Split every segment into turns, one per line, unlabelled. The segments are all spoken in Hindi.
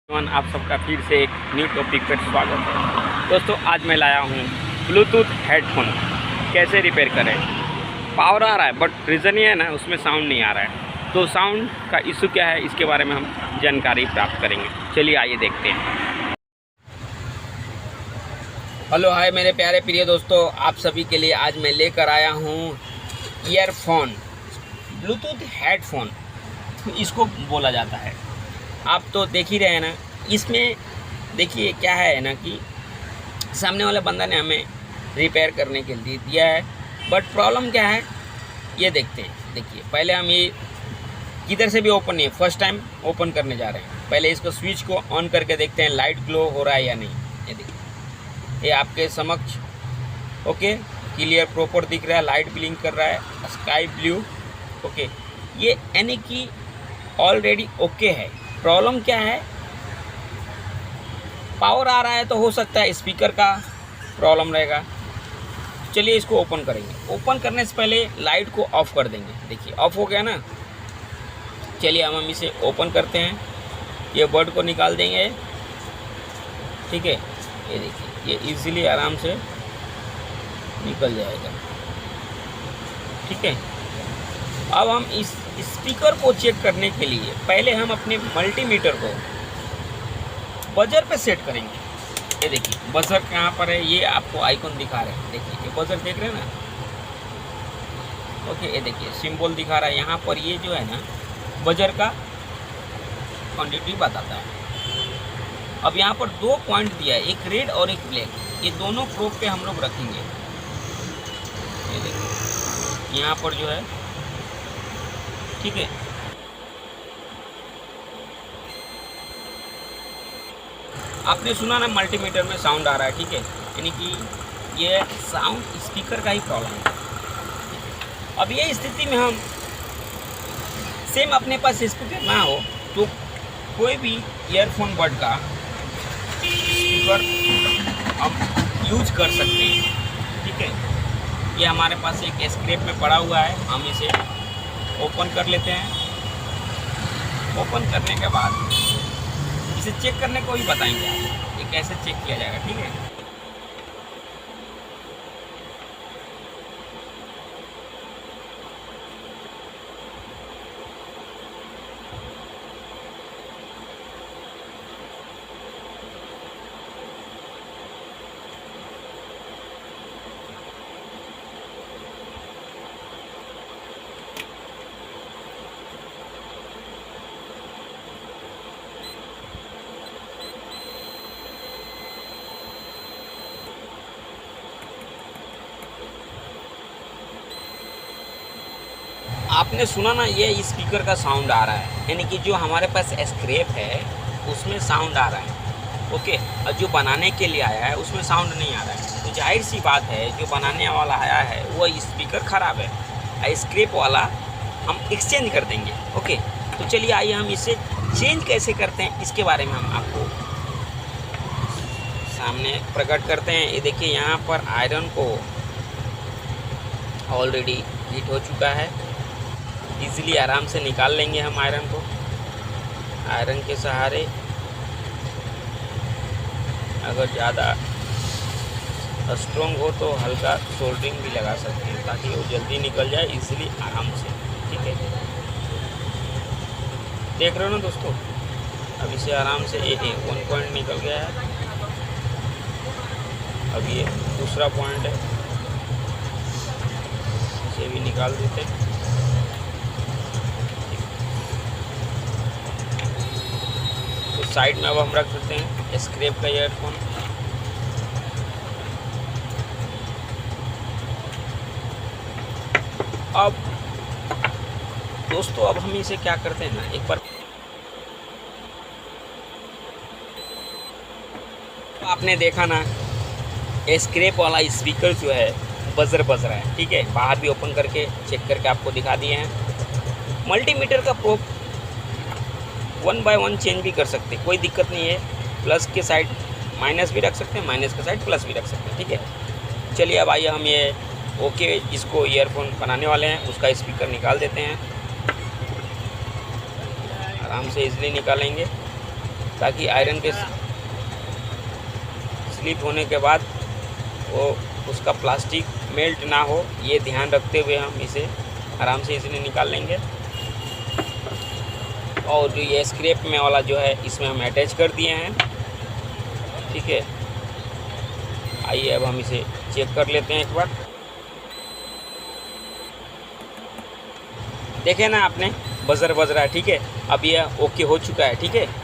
आप सबका फिर से एक न्यू टॉपिक पर स्वागत है। दोस्तों आज मैं लाया हूँ ब्लूटूथ हेडफोन कैसे रिपेयर करें। पावर आ रहा है बट रीज़न ये है ना, उसमें साउंड नहीं आ रहा है। तो साउंड का इशू क्या है, इसके बारे में हम जानकारी प्राप्त करेंगे। चलिए आइए देखते हैं। हेलो हाय मेरे प्यारे प्रिय दोस्तों, आप सभी के लिए आज मैं लेकर आया हूँ ईयरफोन, ब्लूटूथ हेडफोन इसको बोला जाता है। आप तो देख ही रहे हैं ना, इसमें देखिए क्या है ना कि सामने वाले बंदा ने हमें रिपेयर करने के लिए दिया है, बट प्रॉब्लम क्या है ये देखते हैं। देखिए पहले हम ये किधर से भी ओपन नहीं है, फर्स्ट टाइम ओपन करने जा रहे हैं। पहले इसको स्विच को ऑन करके देखते हैं लाइट ग्लो हो रहा है या नहीं। ये देखिए, ये आपके समक्ष ओके क्लियर प्रॉपर दिख रहा है, लाइट ब्लिंक कर रहा है, स्काई ब्लू ओके, ये यानी कि ऑलरेडी ओके है। प्रॉब्लम क्या है, पावर आ रहा है तो हो सकता है स्पीकर का प्रॉब्लम रहेगा। चलिए इसको ओपन करेंगे। ओपन करने से पहले लाइट को ऑफ कर देंगे। देखिए ऑफ हो गया ना। चलिए हम इसे ओपन करते हैं, ये बर्ड को निकाल देंगे। ठीक है, ये देखिए ये इजीली आराम से निकल जाएगा। ठीक है, अब हम इस स्पीकर को चेक करने के लिए पहले हम अपने मल्टीमीटर को बजर पे सेट करेंगे। ये देखिए बजर कहाँ पर है, ये आपको आइकॉन दिखा रहे हैं। देखिए ये बजर देख रहे हैं ना, ओके। ये देखिए सिंबल दिखा रहा है यहाँ पर, ये जो है ना बजर का क्वांटिटी बताता है। अब यहाँ पर दो पॉइंट दिया है, एक रेड और एक ब्लैक। ये दोनों प्रोब पे हम लोग रखेंगे। ये देखिए यहाँ पर जो है, ठीक है। आपने सुना ना मल्टीमीटर में साउंड आ रहा है, ठीक है, यानी कि ये साउंड स्पीकर का ही प्रॉब्लम है। अब ये स्थिति में हम सेम अपने पास स्पीकर ना हो तो कोई भी ईयरफोन बड का स्पीकर हम यूज कर सकते हैं। ठीक है, ये हमारे पास एक स्क्रैप में पड़ा हुआ है, हम इसे ओपन कर लेते हैं। ओपन करने के बाद इसे चेक करने को भी बताएंगे आप, ये कैसे चेक किया जाएगा। ठीक है, आपने सुना ना ये स्पीकर का साउंड आ रहा है, यानी कि जो हमारे पास स्क्रैप है उसमें साउंड आ रहा है। ओके, और जो बनाने के लिए आया है उसमें साउंड नहीं आ रहा है। तो जाहिर सी बात है जो बनाने वाला आया है वो स्पीकर ख़राब है, स्क्रैप वाला हम एक्सचेंज कर देंगे। ओके, तो चलिए आइए हम इसे चेंज कैसे करते हैं इसके बारे में हम आपको सामने प्रकट करते हैं। ये देखिए यहाँ पर आयरन को ऑलरेडी हीट हो चुका है, इजीली आराम से निकाल लेंगे हम आयरन को। आयरन के सहारे अगर ज़्यादा स्ट्रॉन्ग हो तो हल्का सोल्डरिंग भी लगा सकते हैं ताकि वो जल्दी निकल जाए इजीली आराम से। ठीक है, देख रहे हो ना दोस्तों। अब इसे आराम से वन पॉइंट निकल गया है। अब ये दूसरा पॉइंट है, इसे भी निकाल देते हैं। साइड में अब हम रख देते हैं स्क्रैप का ईयरफोन। अब दोस्तों अब हम इसे क्या करते हैं ना, एक बार आपने देखा ना स्क्रैप वाला स्पीकर जो है बजर बज रहा है। ठीक है, बाहर भी ओपन करके चेक करके आपको दिखा दिए हैं। मल्टीमीटर का प्रोब 1 बाय 1 चेंज भी कर सकते हैं, कोई दिक्कत नहीं है। प्लस के साइड माइनस भी रख सकते हैं, माइनस के साइड प्लस भी रख सकते हैं। ठीक है, चलिए अब आइए हम ये ओके जिसको ईयरफोन बनाने वाले हैं उसका स्पीकर निकाल देते हैं। आराम से इजीली निकालेंगे। ताकि आयरन के स्लिप होने के बाद वो उसका प्लास्टिक मेल्ट ना हो, ये ध्यान रखते हुए हम इसे आराम से इसलिए निकाल लेंगे। और जो ये स्क्रैप में वाला जो है इसमें हम अटैच कर दिए हैं, ठीक है। आइए अब हम इसे चेक कर लेते हैं एक बार। देखे ना आपने, बजर बज रहा है, ठीक है। अब ये ओके हो चुका है, ठीक है।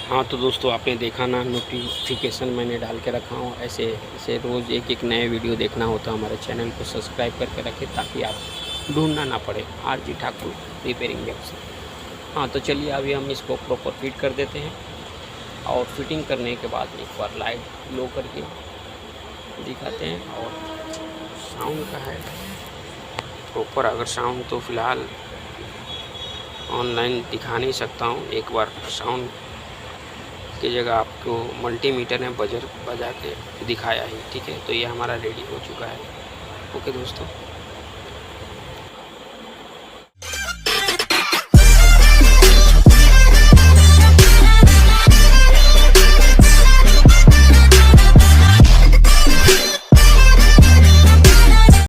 हाँ तो दोस्तों, आपने देखा ना, नोटिफिकेशन मैंने डाल के रखा हूँ। ऐसे रोज़ एक नए वीडियो देखना हो तो हमारे चैनल को सब्सक्राइब करके रखें, ताकि आप ढूंढना ना पड़े। RG Thakur repairing works. हाँ तो चलिए अभी हम इसको प्रॉपर फिट कर देते हैं, और फिटिंग करने के बाद एक बार लाइट लो करके दिखाते हैं। और साउंड का है प्रॉपर, अगर साउंड तो फ़िलहाल ऑनलाइन दिखा नहीं सकता हूँ। एक बार साउंड की जगह आपको मल्टीमीटर में बजर बजा के दिखाया ही, ठीक है। तो ये हमारा रेडी हो चुका है। ओके दोस्तों।